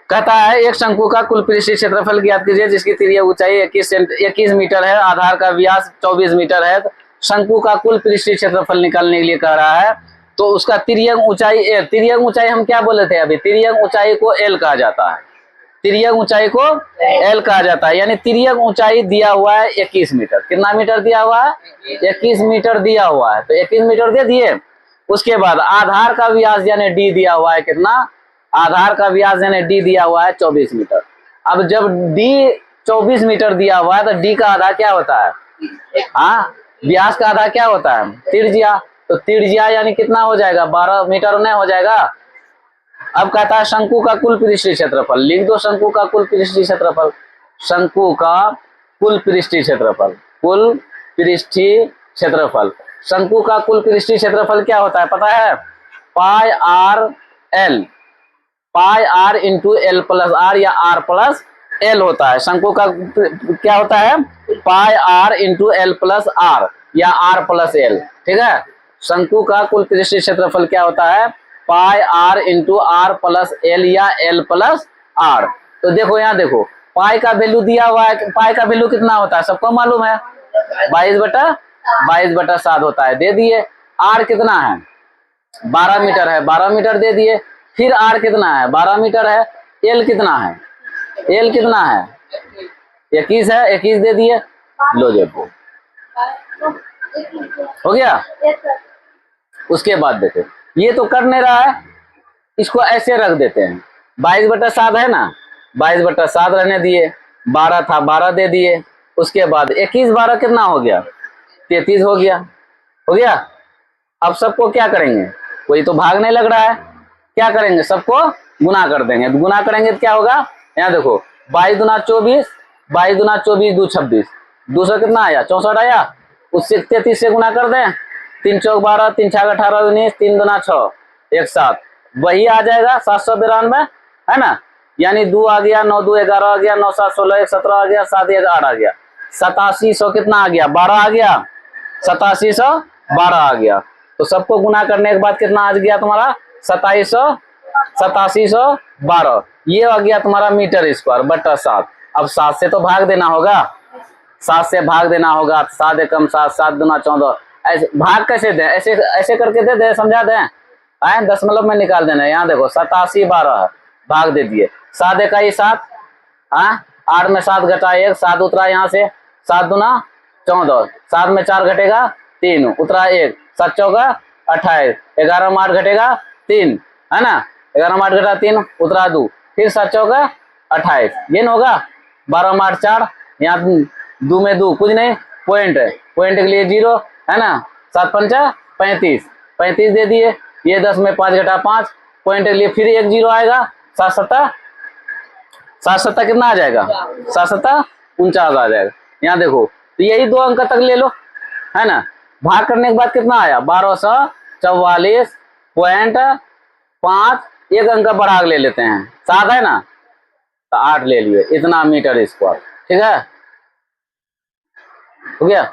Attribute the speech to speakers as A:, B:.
A: कहता है एक शंकु का कुल पृष्ठीय क्षेत्रफल ज्ञात कीजिए जिसकी तिर्यक ऊंचाई 21 मीटर है, आधार का व्यास 24 मीटर है। तो शंकु का कुल पृष्ठीय क्षेत्रफल निकालने के लिए कह रहा है, तो उसका तिर्यक ऊंचाई एल, तिर्यक ऊंचाई हम क्या बोले थे अभी, तिर्यक ऊंचाई को एल कहा जाता है, तिर्यक ऊंचाई को एल कहा जाता है। यानी तिर्यक ऊंचाई दिया हुआ है 21 मीटर, कितना मीटर दिया हुआ है, 21 मीटर दिया हुआ है, तो 21 मीटर दे दिए। उसके बाद आधार का व्यास यानी डी दिया हुआ है, कितना, आधार का व्यास यानी डी दिया हुआ है 24 मीटर। अब जब डी 24 मीटर दिया हुआ है तो डी का आधा क्या होता है, हाँ, व्यास का आधा क्या होता है, त्रिज्या। तो त्रिज्या यानी कितना हो जाएगा, 12 मीटर नहीं हो जाएगा। अब कहता है शंकु का कुल पृष्ठीय क्षेत्रफल, लिख दो शंकु का कुल पृष्ठीय क्षेत्रफल, शंकु का कुल पृष्ठीय क्षेत्रफल, कुल पृष्ठीय क्षेत्रफल। शंकु का कुल पृष्ठीय क्षेत्रफल क्या होता है पता है, pi R L, pi R into L plus R या आर प्लस एल होता है। शंकु का क्या होता है, pi R into L plus R या आर प्लस एल, ठीक है। शंकु का कुल पृष्ठीय क्षेत्रफल क्या होता है, pi R into R plus L या एल प्लस आर। तो देखो यहाँ देखो, पाई का वैल्यू दिया हुआ है, पाई का वैल्यू कितना होता है सबको मालूम है, 22/7 होता है, दे दिए। आर कितना है, 12 मीटर है, 12 मीटर दे दिए। फिर आर कितना है, 12 मीटर है। एल कितना है, एल कितना है, 21 है, 21 दे दिए। लो देखो हो गया। उसके बाद देखो ये तो कर नहीं रहा है, इसको ऐसे रख देते हैं, 22/7 है ना, 22/7 रहने दिए, 12 था 12 दे दिए। उसके बाद 21 12 कितना हो गया, 33 हो गया, हो गया। अब सबको क्या करेंगे, कोई तो भाग नहीं लग रहा है, क्या करेंगे, सबको गुना कर देंगे। गुना करेंगे तो क्या होगा, यहाँ देखो 22 दूना 24, 22 दूना 24 2 26, 200 कितना आया, 64 आया। उससे 33 से गुना कर दें, 3 चौक 12, 3 छाक 18 19, 3 दूना 6 1 7, वही आ जाएगा 792 है ना। यानी 2 आ गया, 9 2 11 आ गया, 9 7 16 1 17 आ गया, 7 1 8 आ गया, 8700 कितना आ गया, 12 आ गया, 8712 आ गया। तो सबको गुना करने के बाद कितना आ गया तुम्हारा, 8712, ये आ गया तुम्हारा मीटर स्क्वायर बटा 7। अब 7 से तो भाग देना होगा, 7 से भाग देना होगा, 7 एकम 7, 7 दूना 14। ऐसे भाग कैसे दें, ऐसे ऐसे करके दे दे, समझा दें, आए दशमलव में निकाल देना। यहाँ देखो 8712 भाग दे दिए, 7 इकाई 7, हाँ 8 में 7 घटा 1, 7 उतरा यहाँ से, 7 दूना 14, 7 में 4 घटेगा 3, उतरा 1, 7 चौका 28, 11 में 8 घटेगा 3 है ना, 11 में 8 घटा 3 उतरा 2, फिर 7 चौका 28, ये न होगा। 12 में 8 4, यहाँ 2 में 2 कुछ नहीं, पॉइंट है, पॉइंट के लिए 0 है ना, 7 पंचा 35, 35 दे दिए। ये 10 में 5 घटा 5, पॉइंट के लिए फिर 1 0 आएगा, 7 7 कितना आ जाएगा, 7 7 49 आ जाएगा। यहाँ देखो तो यही 2 अंक तक ले लो है ना। भाग करने के बाद कितना आया, 1244.5, एक अंक बढ़ा ले लेते हैं, 7 है ना, तो 8 ले लिए, इतना मीटर स्क्वायर, ठीक है, हो गया।